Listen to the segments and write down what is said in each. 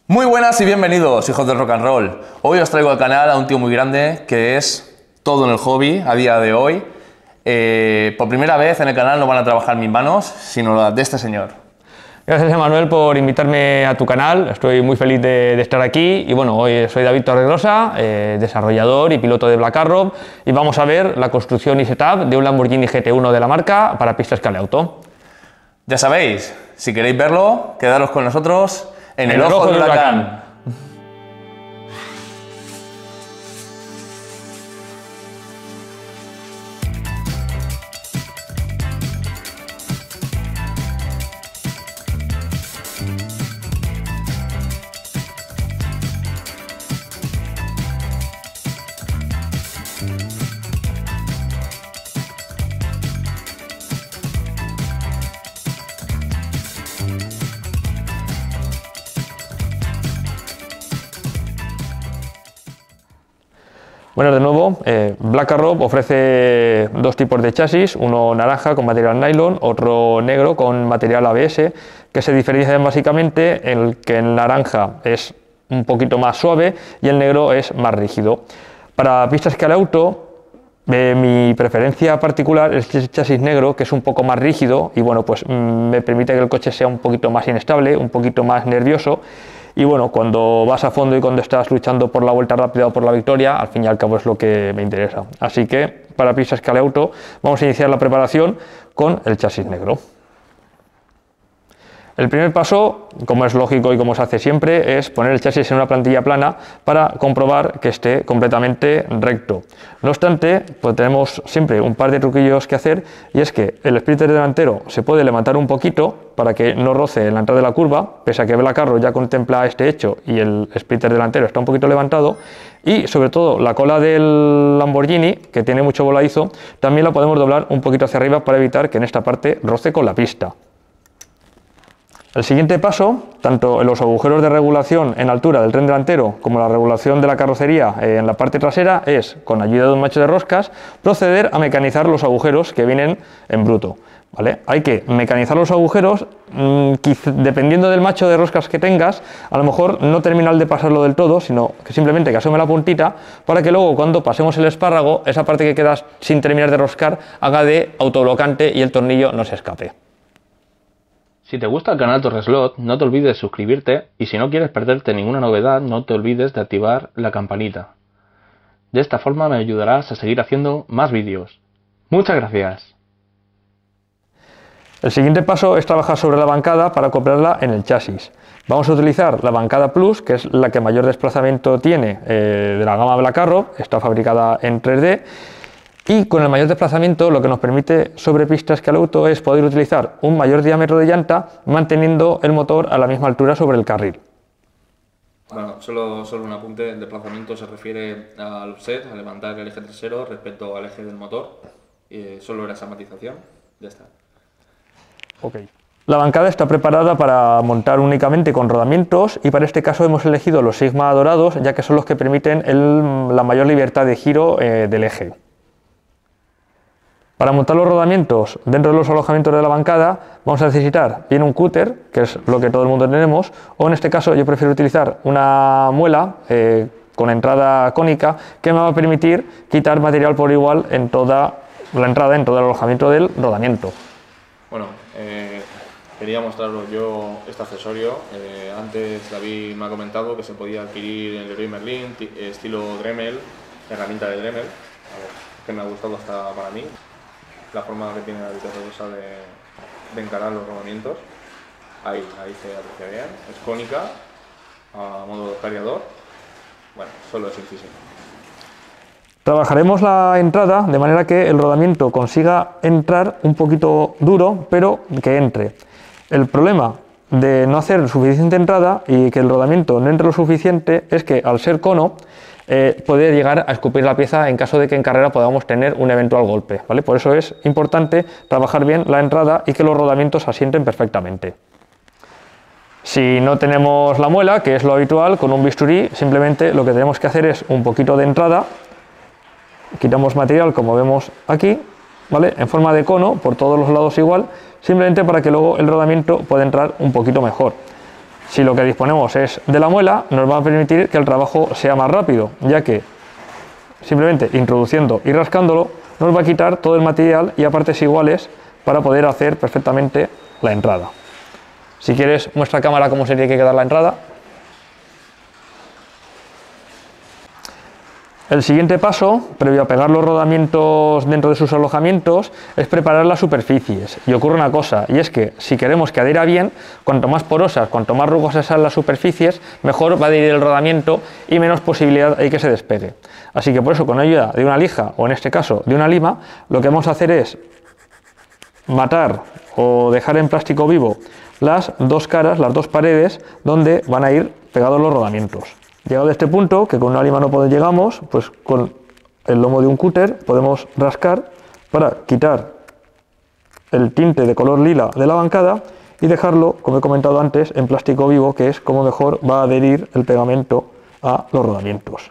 Muy buenas y bienvenidos, hijos del rock and roll. Hoy os traigo al canal a un tío muy grande que es todo en el hobby a día de hoy. Por primera vez en el canal no van a trabajar mis manos, sino las de este señor. Gracias, Emanuel, por invitarme a tu canal. Estoy muy feliz de estar aquí. Y bueno, hoy soy David Torregrosa, desarrollador y piloto de Black Arrow, y vamos a ver la construcción y setup de un Lamborghini GT1 de la marca para pistas Scaleauto. Ya sabéis, si queréis verlo, quedaros con nosotros en el ojo del huracán. Bueno, de nuevo, Black Arrow ofrece dos tipos de chasis, uno naranja con material nylon, otro negro con material ABS, que se diferencian básicamente en el que el naranja es un poquito más suave y el negro es más rígido. Para pistas Scaleauto, mi preferencia particular es el chasis negro, que es un poco más rígido y bueno, pues me permite que el coche sea un poquito más inestable, un poquito más nervioso. Y bueno, cuando vas a fondo y cuando estás luchando por la vuelta rápida o por la victoria, al fin y al cabo es lo que me interesa. Así que para pistas Scaleauto vamos a iniciar la preparación con el chasis negro. El primer paso, como es lógico y como se hace siempre, es poner el chasis en una plantilla plana para comprobar que esté completamente recto. No obstante, pues tenemos siempre un par de truquillos que hacer, y es que el splitter delantero se puede levantar un poquito para que no roce en la entrada de la curva, pese a que Black Arrow ya contempla este hecho y el splitter delantero está un poquito levantado, y sobre todo la cola del Lamborghini, que tiene mucho voladizo, también la podemos doblar un poquito hacia arriba para evitar que en esta parte roce con la pista. El siguiente paso, tanto en los agujeros de regulación en altura del tren delantero como la regulación de la carrocería en la parte trasera, es, con ayuda de un macho de roscas, proceder a mecanizar los agujeros que vienen en bruto. ¿Vale? Hay que mecanizar los agujeros, dependiendo del macho de roscas que tengas, a lo mejor no terminar de pasarlo del todo, sino que simplemente que asome la puntita, para que luego cuando pasemos el espárrago, esa parte que queda sin terminar de roscar haga de autoblocante y el tornillo no se escape. Si te gusta el canal Torreslot, no te olvides de suscribirte, y si no quieres perderte ninguna novedad, no te olvides de activar la campanita. De esta forma me ayudarás a seguir haciendo más vídeos. ¡Muchas gracias! El siguiente paso es trabajar sobre la bancada para acoplarla en el chasis. Vamos a utilizar la bancada Plus, que es la que mayor desplazamiento tiene de la gama Black Arrow, está fabricada en 3D, y con el mayor desplazamiento lo que nos permite sobre pistas Scaleauto es poder utilizar un mayor diámetro de llanta manteniendo el motor a la misma altura sobre el carril. Bueno, solo un apunte, el desplazamiento se refiere al offset, a levantar el eje trasero respecto al eje del motor, solo era esa matización, ya está. Okay. La bancada está preparada para montar únicamente con rodamientos, y para este caso hemos elegido los Sigma dorados, ya que son los que permiten la mayor libertad de giro del eje. Para montar los rodamientos dentro de los alojamientos de la bancada vamos a necesitar bien un cúter, que es lo que todo el mundo tenemos, o en este caso yo prefiero utilizar una muela con entrada cónica, que me va a permitir quitar material por igual en toda la entrada, en todo el alojamiento del rodamiento. Bueno, quería mostraros yo este accesorio. Antes David me ha comentado que se podía adquirir en Leroy Merlin, estilo Dremel, herramienta de Dremel, que me ha gustado hasta para mí. La forma que tiene la Torregrosa de encarar los rodamientos, ahí se aprecia bien, es cónica, a modo de cariador, bueno, solo es incisivo. Trabajaremos la entrada de manera que el rodamiento consiga entrar un poquito duro, pero que entre. El problema de no hacer suficiente entrada y que el rodamiento no entre lo suficiente es que, al ser cono, puede llegar a escupir la pieza en caso de que en carrera podamos tener un eventual golpe, ¿vale? Por eso es importante trabajar bien la entrada y que los rodamientos asienten perfectamente. Si no tenemos la muela, que es lo habitual, con un bisturí simplemente lo que tenemos que hacer es un poquito de entrada, quitamos material como vemos aquí, ¿vale? En forma de cono, por todos los lados igual, simplemente para que luego el rodamiento pueda entrar un poquito mejor. Si lo que disponemos es de la muela, nos va a permitir que el trabajo sea más rápido, ya que simplemente introduciendo y rascándolo nos va a quitar todo el material y a partes iguales para poder hacer perfectamente la entrada. Si quieres, muestra a cámara cómo se tiene que quedar la entrada. El siguiente paso, previo a pegar los rodamientos dentro de sus alojamientos, es preparar las superficies. Y ocurre una cosa, y es que si queremos que adhiera bien, cuanto más porosas, cuanto más rugosas sean las superficies, mejor va a adherir el rodamiento y menos posibilidad hay que se despegue. Así que por eso, con ayuda de una lija, o en este caso de una lima, lo que vamos a hacer es matar o dejar en plástico vivo las dos caras, las dos paredes, donde van a ir pegados los rodamientos. Llegado a este punto, que con una lima no llegamos, pues con el lomo de un cúter podemos rascar para quitar el tinte de color lila de la bancada y dejarlo, como he comentado antes, en plástico vivo, que es como mejor va a adherir el pegamento a los rodamientos.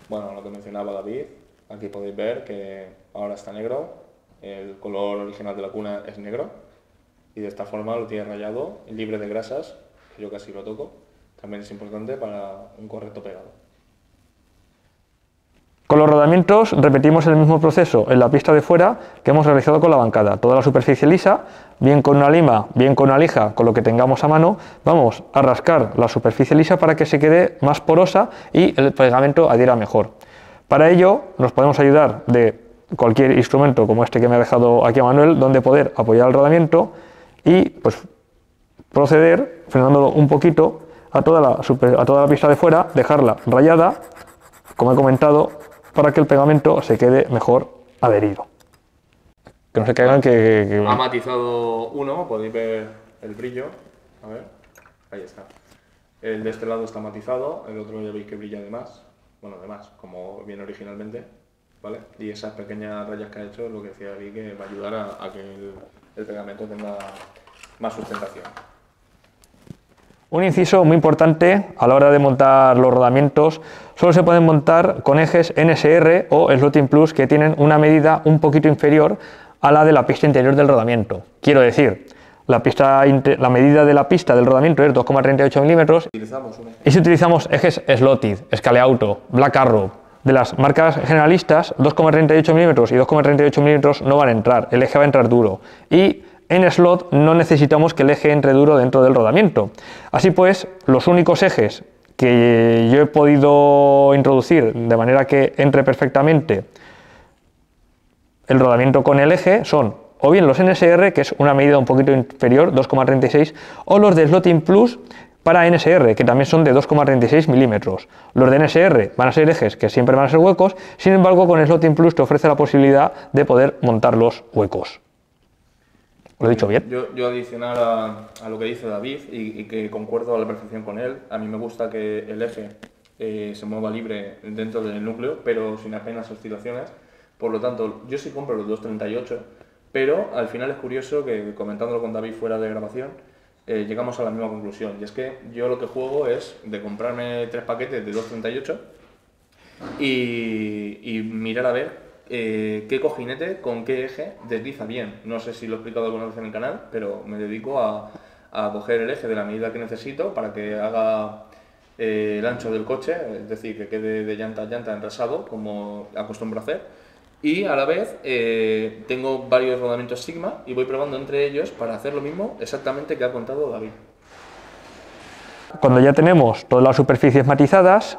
Bueno, lo que mencionaba David, aquí podéis ver que ahora está negro, el color original de la cuna es negro. Y de esta forma lo tiene rayado, libre de grasas, que yo casi lo toco. También es importante para un correcto pegado. Con los rodamientos repetimos el mismo proceso en la pista de fuera que hemos realizado con la bancada. Toda la superficie lisa, bien con una lima, bien con una lija, con lo que tengamos a mano, vamos a rascar la superficie lisa para que se quede más porosa y el pegamento adhiera mejor. Para ello nos podemos ayudar de cualquier instrumento como este que me ha dejado aquí a Manuel, donde poder apoyar el rodamiento y pues proceder frenándolo un poquito a toda la pista de fuera, dejarla rayada, como he comentado, para que el pegamento se quede mejor adherido. Que no se caigan que... Ha matizado uno, podéis ver el brillo, a ver, ahí está. El de este lado está matizado, el otro ya veis que brilla de más, bueno, de más, como viene originalmente, ¿vale? Y esas pequeñas rayas que ha hecho es lo que decía David, que va a ayudar a que el pegamento tenga más sustentación. Un inciso muy importante a la hora de montar los rodamientos: solo se pueden montar con ejes NSR o Slotting Plus que tienen una medida un poquito inferior a la de la pista interior del rodamiento. Quiero decir, la medida de la pista del rodamiento es 2,38 milímetros y si utilizamos ejes Slotted, Scaleauto, Black Arrow, de las marcas generalistas, 2,38 milímetros y 2,38 milímetros no van a entrar, el eje va a entrar duro. Y en slot no necesitamos que el eje entre duro dentro del rodamiento. Así pues, los únicos ejes que yo he podido introducir de manera que entre perfectamente el rodamiento con el eje son o bien los NSR, que es una medida un poquito inferior, 2,36, o los de Slotting Plus para NSR, que también son de 2,36 milímetros. Los de NSR van a ser ejes que siempre van a ser huecos, sin embargo con Slotting Plus te ofrece la posibilidad de poder montarlos huecos. ¿Lo he dicho bien? Yo adicional a lo que dice David y que concuerdo a la perfección con él, a mí me gusta que el eje se mueva libre dentro del núcleo, pero sin apenas oscilaciones. Por lo tanto, yo sí compro los 2,38, pero al final es curioso que, comentándolo con David fuera de grabación, llegamos a la misma conclusión. Y es que yo lo que juego es de comprarme 3 paquetes de 2,38 y mirar a ver qué cojinete con qué eje desliza bien. No sé si lo he explicado alguna vez en el canal, pero me dedico a coger el eje de la medida que necesito para que haga el ancho del coche, es decir, que quede de llanta a llanta enrasado, como acostumbro a hacer. Y a la vez tengo varios rodamientos Sigma y voy probando entre ellos para hacer lo mismo exactamente que ha contado David. Cuando ya tenemos todas las superficies matizadas,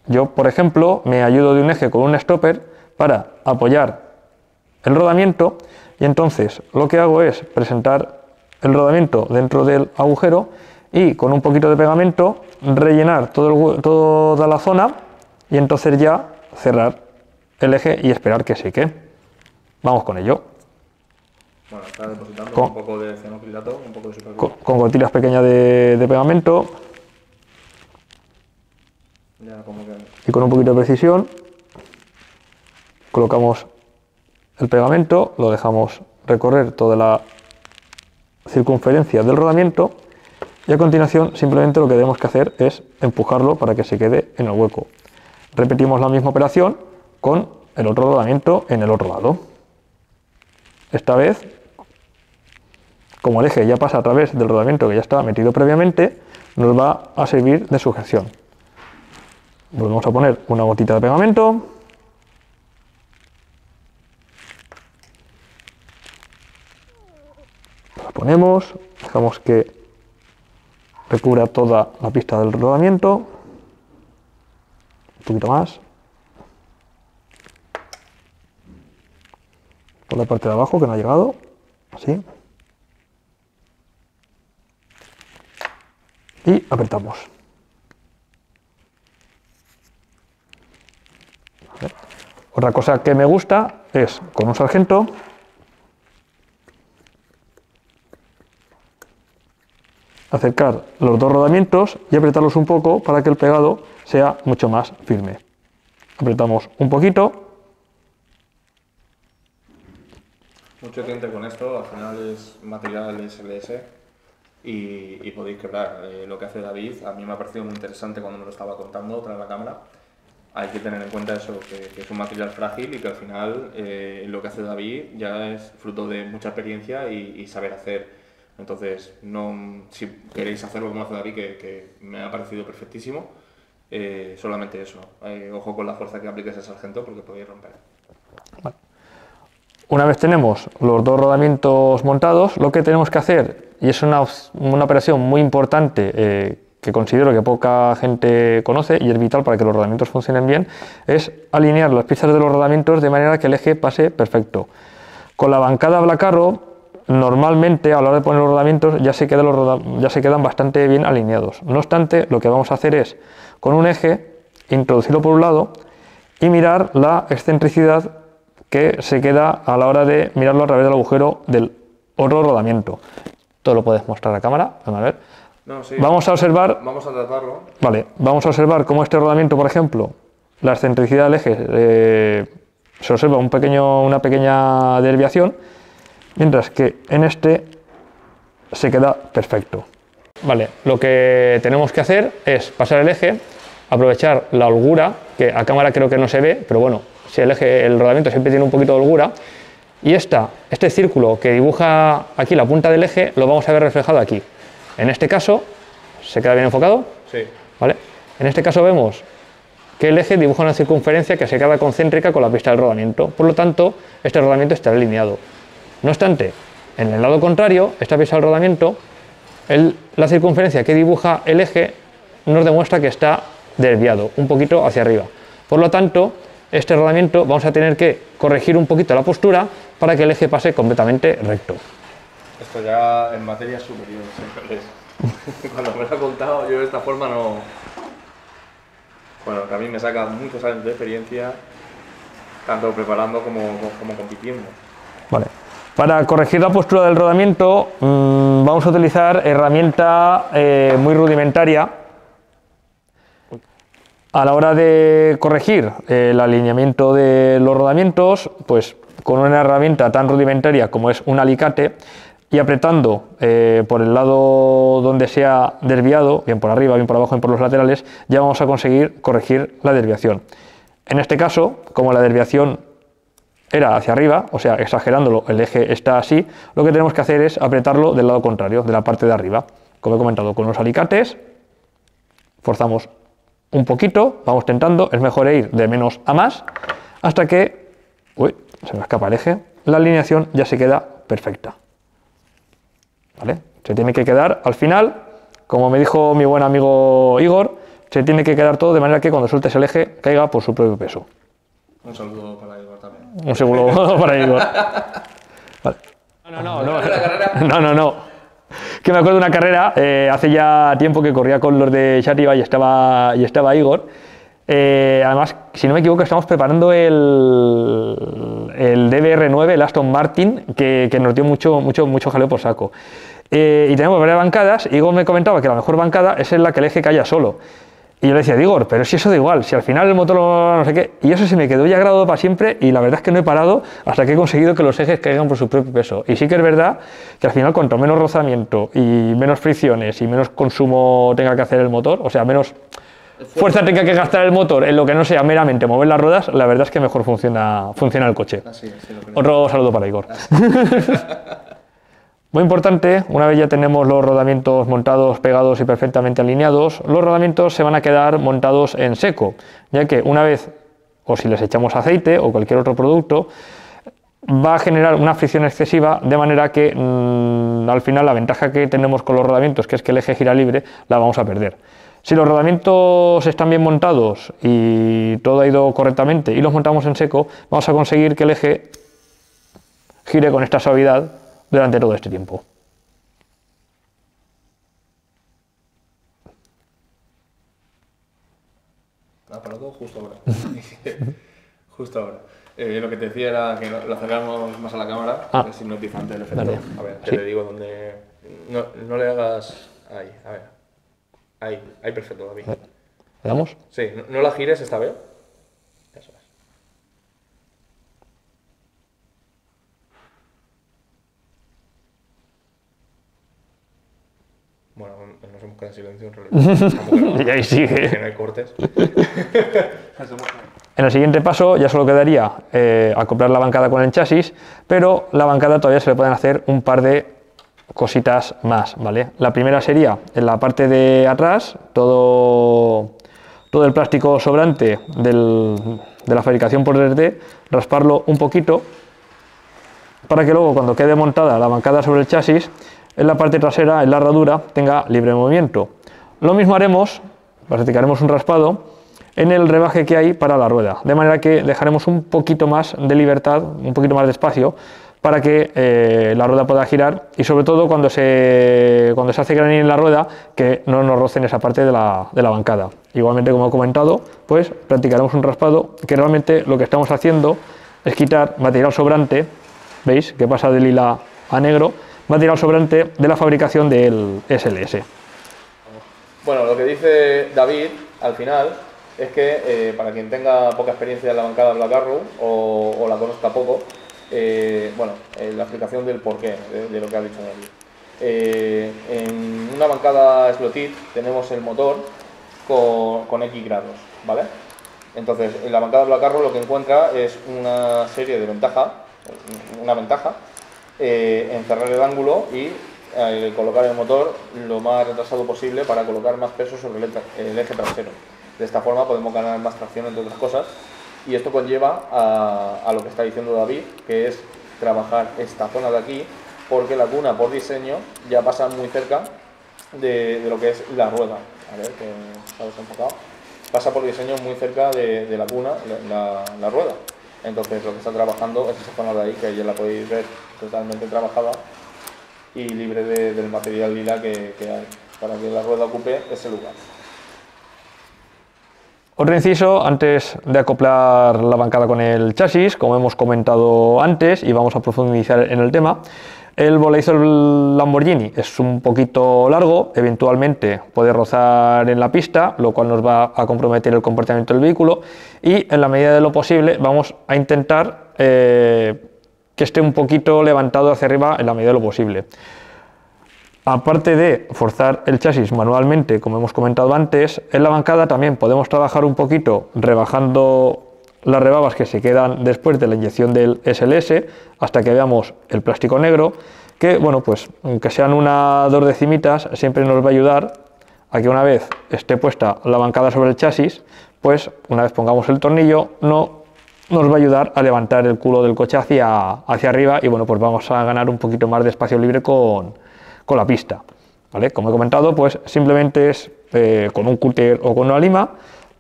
yo, por ejemplo, me ayudo de un eje con un stopper para apoyar el rodamiento y entonces lo que hago es presentar el rodamiento dentro del agujero y con un poquito de pegamento rellenar toda la zona y entonces ya cerrar el eje y esperar que seque. Vamos con ello. Bueno, está depositando un poco de cianocrilato, un poco de superglue. Con gotitas pequeñas de pegamento y con un poquito de precisión colocamos el pegamento, lo dejamos recorrer toda la circunferencia del rodamiento y a continuación simplemente lo que tenemos que hacer es empujarlo para que se quede en el hueco. Repetimos la misma operación con el otro rodamiento en el otro lado. Esta vez como el eje ya pasa a través del rodamiento que ya está metido previamente, nos va a servir de sujeción. Volvemos a poner una gotita de pegamento. La ponemos, dejamos que recubra toda la pista del rodamiento. Un poquito más. Por la parte de abajo que no ha llegado, así. Y apretamos. Otra cosa que me gusta es, con un sargento, acercar los dos rodamientos y apretarlos un poco para que el pegado sea mucho más firme. Apretamos un poquito. Mucho cliente con esto, al final es material SLS y podéis quebrar. Lo que hace David, a mí me ha parecido muy interesante cuando me lo estaba contando tras la cámara. Hay que tener en cuenta eso, que es un material frágil y que al final lo que hace David ya es fruto de mucha experiencia y saber hacer. Entonces, si queréis hacerlo como hace David, que me ha parecido perfectísimo, solamente eso. Ojo con la fuerza que apliques al sargento porque podéis romper. Vale. Una vez tenemos los dos rodamientos montados, lo que tenemos que hacer, y es una operación muy importante que considero que poca gente conoce y es vital para que los rodamientos funcionen bien, es alinear las piezas de los rodamientos de manera que el eje pase perfecto. Con la bancada Black Arrow, normalmente a la hora de poner los rodamientos ya se quedan bastante bien alineados. No obstante, lo que vamos a hacer es, con un eje, introducirlo por un lado y mirar la excentricidad que se queda a la hora de mirarlo a través del agujero del otro rodamiento. Todo lo puedes mostrar a cámara, a ver. No, sí. Vamos a observar. Vamos a tratarlo. Vale, vamos a observar cómo este rodamiento, por ejemplo, la excentricidad del eje se observa una pequeña desviación, mientras que en este se queda perfecto. Vale, lo que tenemos que hacer es pasar el eje, aprovechar la holgura, que a cámara creo que no se ve, pero bueno, si el rodamiento siempre tiene un poquito de holgura, y este círculo que dibuja aquí la punta del eje lo vamos a ver reflejado aquí. En este caso, ¿se queda bien enfocado? Sí. ¿Vale? En este caso vemos que el eje dibuja una circunferencia que se queda concéntrica con la pista del rodamiento, por lo tanto, este rodamiento está alineado. No obstante, en el lado contrario, esta pista del rodamiento, la circunferencia que dibuja el eje nos demuestra que está desviado, un poquito hacia arriba. Por lo tanto, este rodamiento vamos a tener que corregir un poquito la postura para que el eje pase completamente recto. Esto ya en materia superior, siempre es. Cuando me lo ha contado, yo de esta forma no... Bueno, que a mí me saca muchos años de experiencia, tanto preparando como compitiendo. Vale. Para corregir la postura del rodamiento, vamos a utilizar herramienta muy rudimentaria. A la hora de corregir el alineamiento de los rodamientos, pues con una herramienta tan rudimentaria como es un alicate, y apretando por el lado donde se ha desviado, bien por arriba, bien por abajo, bien por los laterales, ya vamos a conseguir corregir la desviación. En este caso, como la desviación era hacia arriba, o sea, exagerándolo, el eje está así, lo que tenemos que hacer es apretarlo del lado contrario, de la parte de arriba. Como he comentado, con los alicates, forzamos un poquito, vamos tentando, es mejor ir de menos a más, hasta que, uy, se me escapa el eje, la alineación ya se queda perfecta. ¿Vale? Se tiene que quedar al final, como me dijo mi buen amigo Igor, se tiene que quedar todo de manera que cuando sueltes el eje caiga por su propio peso. Un saludo para Igor también. Un saludo para Igor. Vale. No. Que me acuerdo de una carrera hace ya tiempo que corría con los de Xàtiva y estaba Igor. Además, si no me equivoco, estamos preparando el DBR9, el Aston Martin, que nos dio mucho jaleo por saco. Y tenemos varias bancadas, y Igor me comentaba que la mejor bancada es en la que el eje calla solo. Y yo le decía, Igor, pero si eso da igual, si al final el motor no sé qué, y eso se me quedó ya grabado para siempre, y la verdad es que no he parado hasta que he conseguido que los ejes caigan por su propio peso. Y sí que es verdad que al final cuanto menos rozamiento y menos fricciones y menos consumo tenga que hacer el motor, o sea, menos fuerza tenga que gastar el motor en lo que no sea meramente mover las ruedas, la verdad es que mejor funciona el coche. Así, otro saludo para Igor. Muy importante, una vez ya tenemos los rodamientos montados, pegados y perfectamente alineados, los rodamientos se van a quedar montados en seco, ya que una vez, o si les echamos aceite o cualquier otro producto, va a generar una fricción excesiva, de manera que al final la ventaja que tenemos con los rodamientos, que es que el eje gira libre, la vamos a perder. Si los rodamientos están bien montados y todo ha ido correctamente y los montamos en seco, vamos a conseguir que el eje gire con esta suavidad durante todo este tiempo. Ha parado justo ahora. Justo ahora. Lo que te decía era que lo acercamos más a la cámara, porque si no empieza antes el efecto. Vale. A ver, que Sí. te digo donde... No le hagas... Ahí, a ver. Ahí perfecto, David. ¿Le damos? Sí, no la gires esta vez. Eso es. Bueno, nos hemos quedado en silencio en realidad. Estamos grabando, Y ahí sigue. que no hay cortes. En el siguiente paso ya solo quedaría acoplar la bancada con el chasis, pero la bancada todavía se le pueden hacer un par de cositas más, ¿vale? La primera sería en la parte de atrás, todo el plástico sobrante de la fabricación por 3D, rasparlo un poquito para que luego cuando quede montada la bancada sobre el chasis, en la parte trasera, en la herradura, tenga libre movimiento. Lo mismo haremos, practicaremos un raspado en el rebaje que hay para la rueda, de manera que dejaremos un poquito más de libertad, un poquito más de espacio, para que la rueda pueda girar y sobre todo cuando se hace granil en la rueda, que no nos rocen esa parte de la bancada. Igualmente, como he comentado, pues practicaremos un raspado, que realmente lo que estamos haciendo es quitar material sobrante, ¿veis? Que pasa de lila a negro, material sobrante de la fabricación del SLS. Bueno, lo que dice David al final es que para quien tenga poca experiencia en la bancada Black Arrow o la conozca poco, la explicación del porqué de lo que ha dicho David. En una bancada Slotted tenemos el motor con X grados, ¿vale? Entonces, en la bancada Black Arrow lo que encuentra es una serie de ventaja en cerrar el ángulo y colocar el motor lo más retrasado posible para colocar más peso sobre el eje trasero. De esta forma podemos ganar más tracción, entre otras cosas, y esto conlleva a lo que está diciendo David, que es trabajar esta zona de aquí, porque la cuna por diseño ya pasa muy cerca de lo que es la rueda. A ver, que está desenfocado. Pasa por diseño muy cerca de la cuna, la rueda. Entonces lo que está trabajando es esa zona de ahí, que ya la podéis ver totalmente trabajada y libre del material lila que hay, para que la rueda ocupe ese lugar. Otro inciso antes de acoplar la bancada con el chasis, como hemos comentado antes y vamos a profundizar en el tema, el voladizo del Lamborghini es un poquito largo, eventualmente puede rozar en la pista, lo cual nos va a comprometer el comportamiento del vehículo, y en la medida de lo posible vamos a intentar que esté un poquito levantado hacia arriba en la medida de lo posible. Aparte de forzar el chasis manualmente, como hemos comentado antes, en la bancada también podemos trabajar un poquito rebajando las rebabas que se quedan después de la inyección del SLS hasta que veamos el plástico negro, que bueno, pues aunque sean una 2 decimitas, siempre nos va a ayudar a que una vez esté puesta la bancada sobre el chasis, pues una vez pongamos el tornillo, nos va a ayudar a levantar el culo del coche hacia arriba y bueno, pues vamos a ganar un poquito más de espacio libre con la pista, ¿vale? Como he comentado, pues simplemente es con un cúter o con una lima,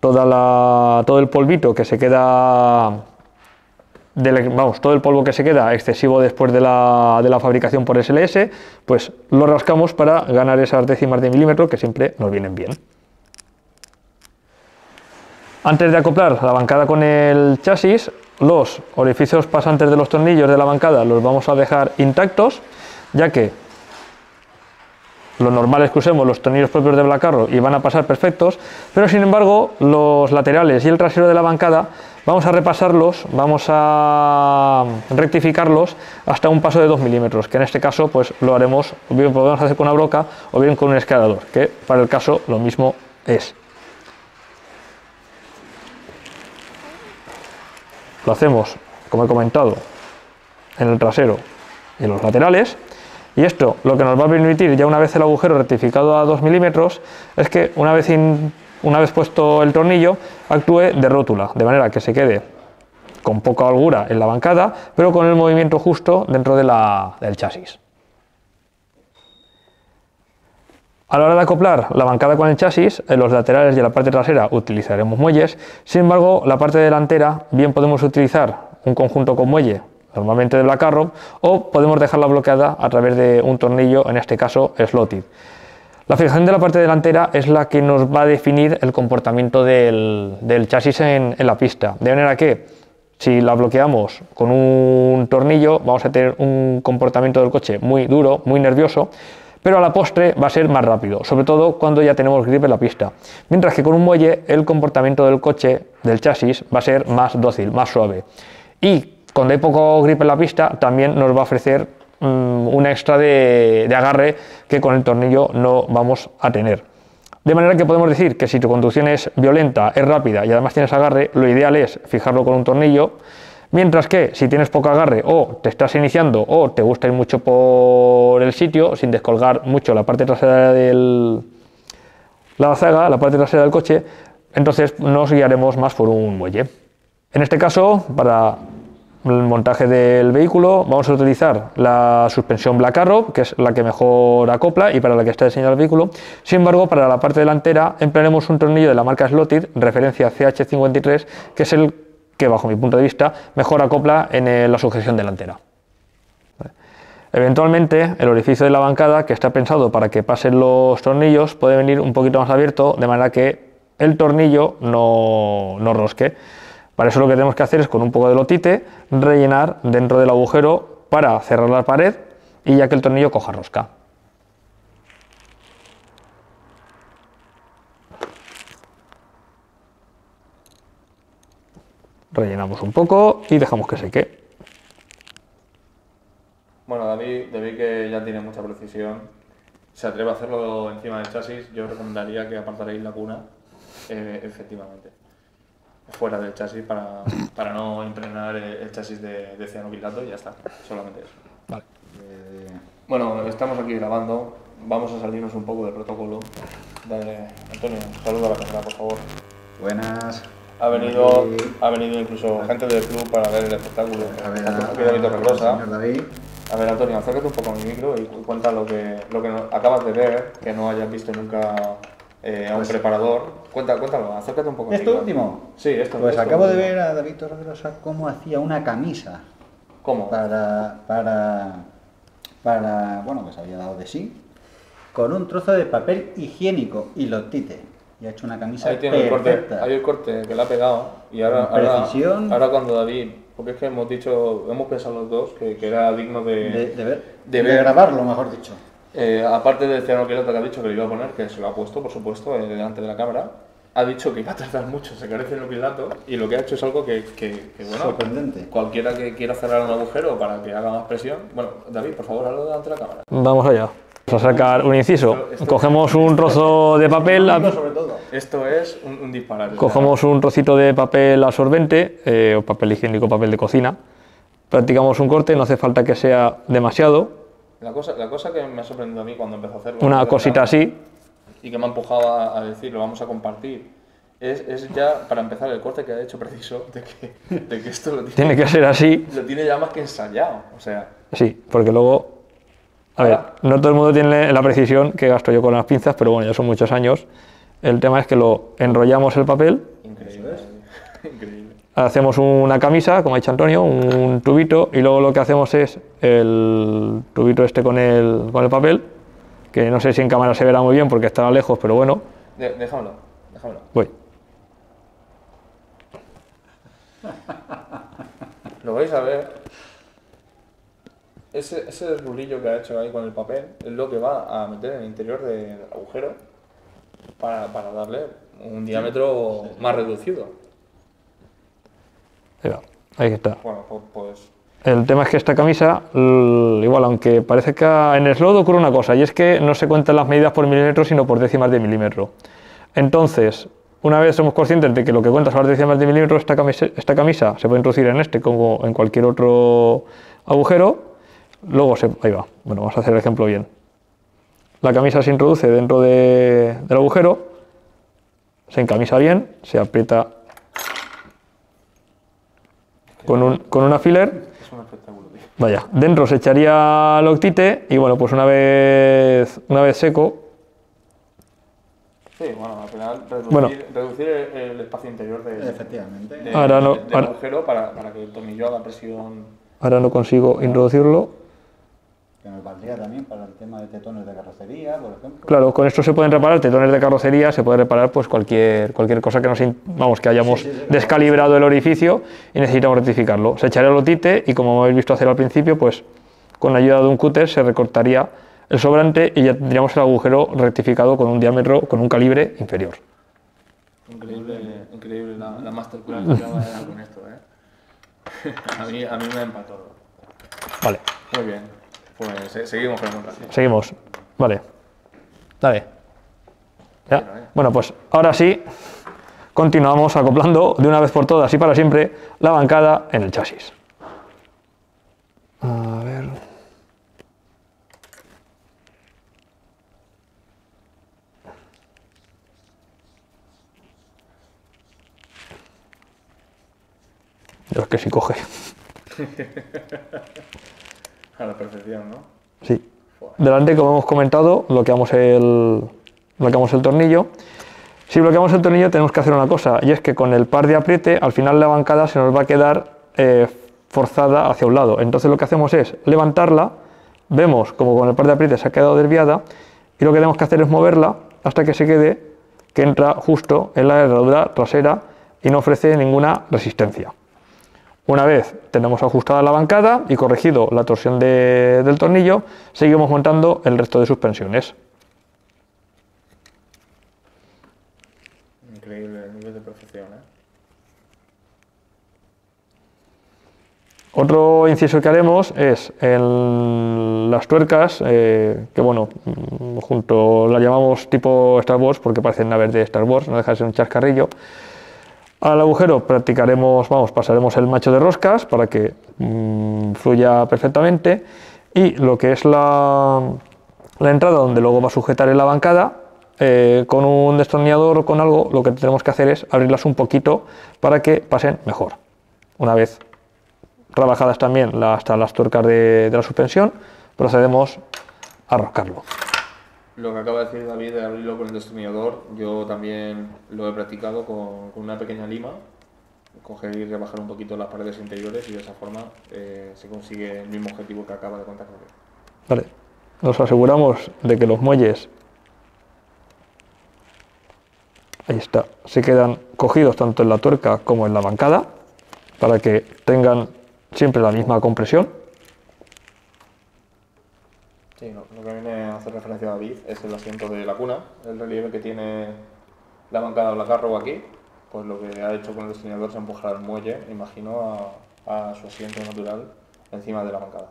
todo el polvito que se queda, todo el polvo que se queda excesivo después de la fabricación por SLS, pues lo rascamos para ganar esas décimas de milímetro que siempre nos vienen bien. Antes de acoplar la bancada con el chasis, los orificios pasantes de los tornillos de la bancada los vamos a dejar intactos, ya que lo normal es que usemos los tornillos propios de Black Arrow y van a pasar perfectos, pero sin embargo los laterales y el trasero de la bancada vamos a repasarlos, vamos a rectificarlos hasta un paso de 2 milímetros, que en este caso pues lo haremos, o bien podemos hacer con una broca o bien con un escalador, que para el caso lo mismo es. Lo hacemos, como he comentado, en el trasero y en los laterales. Y esto lo que nos va a permitir, ya una vez el agujero rectificado a 2 milímetros, es que una vez puesto el tornillo, actúe de rótula, de manera que se quede con poca holgura en la bancada, pero con el movimiento justo dentro del chasis. A la hora de acoplar la bancada con el chasis, en los laterales y en la parte trasera utilizaremos muelles. Sin embargo, la parte delantera bien podemos utilizar un conjunto con muelle, normalmente de Black Arrow, o podemos dejarla bloqueada a través de un tornillo, en este caso slotted. La fijación de la parte delantera es la que nos va a definir el comportamiento del chasis en la pista, de manera que si la bloqueamos con un tornillo vamos a tener un comportamiento del coche muy duro, muy nervioso, pero a la postre va a ser más rápido, sobre todo cuando ya tenemos grip en la pista. Mientras que con un muelle el comportamiento del coche, del chasis, va a ser más dócil, más suave. Y cuando hay poco grip en la pista también nos va a ofrecer un extra de agarre que con el tornillo no vamos a tener. De manera que podemos decir que si tu conducción es violenta, es rápida y además tienes agarre, lo ideal es fijarlo con un tornillo. Mientras que si tienes poco agarre o te estás iniciando o te gusta ir mucho por el sitio sin descolgar mucho la parte trasera la zaga, la parte trasera del coche, entonces nos guiaremos más por un muelle. En este caso, para el montaje del vehículo vamos a utilizar la suspensión Black Arrow, que es la que mejor acopla y para la que está diseñado el vehículo. Sin embargo, para la parte delantera emplearemos un tornillo de la marca Slotted, referencia CH53, que es el que bajo mi punto de vista mejor acopla en la sujeción delantera. Eventualmente el orificio de la bancada, que está pensado para que pasen los tornillos, puede venir un poquito más abierto, de manera que el tornillo no rosque. Para eso lo que tenemos que hacer es con un poco de lotite rellenar dentro del agujero para cerrar la pared y ya que el tornillo coja rosca. Rellenamos un poco y dejamos que seque. Bueno, David que ya tiene mucha precisión, se atreve a hacerlo encima del chasis. Yo recomendaría que apartaréis la cuna, efectivamente, fuera del chasis para no impregnar el chasis de cianoquilato y ya está, solamente eso. Vale. Bueno, estamos aquí grabando, vamos a salirnos un poco del protocolo. Dale, Antonio, saluda a la cámara, por favor. Buenas. Ha venido incluso gente del club para ver el espectáculo. Señor David. A ver, Antonio, acércate un poco a mi micro y cuenta lo que acabas de ver, que no hayas visto nunca a un preparador. Cuéntalo, acércate un poco. ¿Esto último? Sí, esto. Pues esto acabo de último. ver a David Torregrosa cómo hacía una camisa. ¿Cómo? Para, bueno, que se había dado de sí, con un trozo de papel higiénico y lotite. Y ha hecho una camisa Ahí tiene perfecta. el corte que le ha pegado. Y ahora cuando David, porque es que hemos pensado los dos que era digno de grabarlo, mejor dicho. Aparte del cianoquilato que ha dicho que le iba a poner, que se lo ha puesto, por supuesto, delante de la cámara, ha dicho que iba a tardar mucho en sacar el cianoquilato y lo que ha hecho es algo que bueno, sorprendente. Cualquiera que quiera cerrar un agujero para que haga más presión. Bueno, David, por favor, hazlo delante de la cámara. Vamos allá. Vamos a sacar un inciso. Cogemos un trozo de papel. Esto es un disparate. Cogemos un trocito de papel absorbente o papel higiénico, papel de cocina. Practicamos un corte, no hace falta que sea demasiado. La cosa que me ha sorprendido a mí cuando empezó a hacerlo. Una cosita así. Y que me ha empujado a decir, lo vamos a compartir. Es ya, para empezar, el corte que ha hecho preciso de que esto lo tiene que ser así. Lo tiene ya más que ensayado. O sea. Sí, porque luego. A ver, no todo el mundo tiene la precisión que gasto yo con las pinzas, pero bueno, ya son muchos años. El tema es que lo enrollamos el papel. Increíble. Increíble. Hacemos una camisa, como ha dicho Antonio, un tubito, y luego lo que hacemos es el tubito este con el papel, que no sé si en cámara se verá muy bien porque está lejos, pero bueno. Déjamelo. Voy. Lo vais a ver. Ese rulillo que ha hecho ahí con el papel es lo que va a meter en el interior del agujero para darle un diámetro más reducido. Ahí está. Bueno, pues... El tema es que esta camisa, igual, aunque parece que en el slot ocurre una cosa, y es que no se cuentan las medidas por milímetro, sino por décimas de milímetro. Entonces, una vez somos conscientes de que lo que cuenta son las décimas de milímetro, esta camisa se puede introducir en este como en cualquier otro agujero. luego ahí va. Bueno, vamos a hacer el ejemplo bien. La camisa se introduce dentro del agujero, se encamisa bien, se aprieta con un alfiler. Es un espectáculo, tío. Vaya, dentro se echaría el octite y bueno, pues una vez seco, Sí, bueno, al final Bueno. reducir el espacio interior Efectivamente. Ahora no- del ahora- agujero para que el tornillo haga presión. ahora no consigo introducirlo. Que nos valdría también para el tema de tetones de carrocería, por ejemplo. Claro, con esto se pueden reparar tetones de carrocería, se puede reparar pues cualquier cosa que que hayamos Sí, descalibrado el orificio y necesitamos rectificarlo. Se echaría el otite y como habéis visto hacer al principio, pues con la ayuda de un cúter se recortaría el sobrante y ya tendríamos el agujero rectificado con un diámetro, con un calibre inferior. Increíble la masterclass que acaba de dar con esto, ¿eh? a mí me empató. Vale, Muy bien. Pues seguimos con el montaje. seguimos. Vale. Dale. Ya. Bueno, Bueno, pues ahora sí, continuamos acoplando de una vez por todas y para siempre la bancada en el chasis. A ver. Dios, que sí coge. A la perfección, ¿no? Sí. Delante, como hemos comentado, bloqueamos el tornillo. Si bloqueamos el tornillo tenemos que hacer una cosa, y es que con el par de apriete, al final la bancada se nos va a quedar forzada hacia un lado. Entonces lo que hacemos es levantarla, vemos como con el par de apriete se ha quedado desviada, y lo que tenemos que hacer es moverla hasta que se quede, que entra justo en la herradura trasera y no ofrece ninguna resistencia. Una vez tenemos ajustada la bancada y corregido la torsión del tornillo, seguimos montando el resto de suspensiones. Increíble el nivel de perfección, ¿eh? Otro inciso que haremos es en las tuercas, que bueno, junto las llamamos tipo Star Wars porque parecen naves de Star Wars, no deja de ser un chascarrillo. Al agujero pasaremos el macho de roscas para que fluya perfectamente, y lo que es la entrada donde luego va a sujetar en la bancada, con un destornillador o con algo, lo que tenemos que hacer es abrirlas un poquito para que pasen mejor. Una vez trabajadas también hasta las tuercas de la suspensión, procedemos a roscarlo. Lo que acaba de decir David de abrirlo con el destornillador, yo también lo he practicado con una pequeña lima, coger y rebajar un poquito las paredes interiores y de esa forma se consigue el mismo objetivo que acaba de contar. Vale. Nos aseguramos de que los muelles, ahí está, se quedan cogidos tanto en la tuerca como en la bancada para que tengan siempre la misma compresión. Sí, lo que viene a hacer referencia a David es el asiento de la cuna, el relieve que tiene la bancada o la carro aquí, pues lo que ha hecho con el destornillador es empujar el muelle, imagino, a su asiento natural encima de la bancada.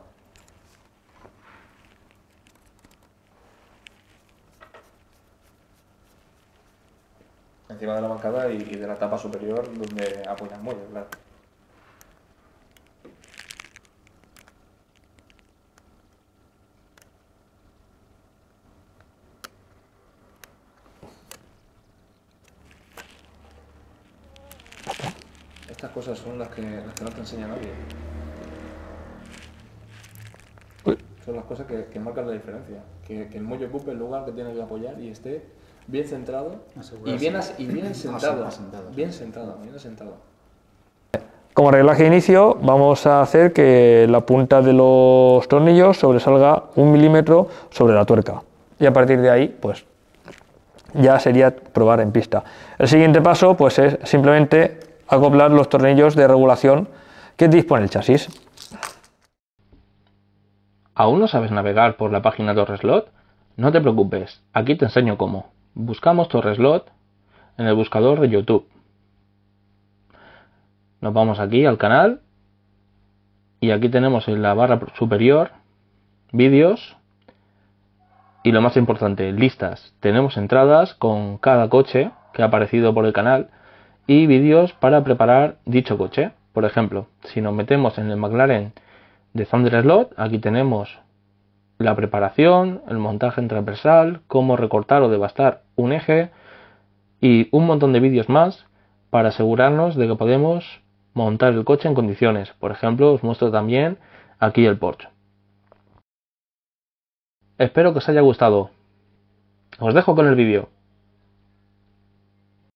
Encima de la bancada y de la tapa superior donde apoya el muelle, claro. Estas cosas son las que no te enseña nadie. Son las cosas que marcan la diferencia. Que el muelle ocupe el lugar que tiene que apoyar y esté bien centrado y bien sentado. Bien sentado. Como reglaje de inicio, vamos a hacer que la punta de los tornillos sobresalga 1 milímetro sobre la tuerca. Y a partir de ahí, pues ya sería probar en pista. El siguiente paso, pues es simplemente acoplar los tornillos de regulación que dispone el chasis. ¿Aún no sabes navegar por la página Torreslot? No te preocupes, aquí te enseño cómo. Buscamos Torreslot en el buscador de YouTube. Nos vamos aquí al canal y aquí tenemos en la barra superior vídeos y lo más importante, listas. Tenemos entradas con cada coche que ha aparecido por el canal y vídeos para preparar dicho coche. Por ejemplo, si nos metemos en el McLaren de Thunder Slot. Aquí tenemos la preparación, el montaje en transversal, cómo recortar o devastar un eje y un montón de vídeos más para asegurarnos de que podemos montar el coche en condiciones. Por ejemplo, os muestro también aquí el Porsche. Espero que os haya gustado. Os dejo con el vídeo.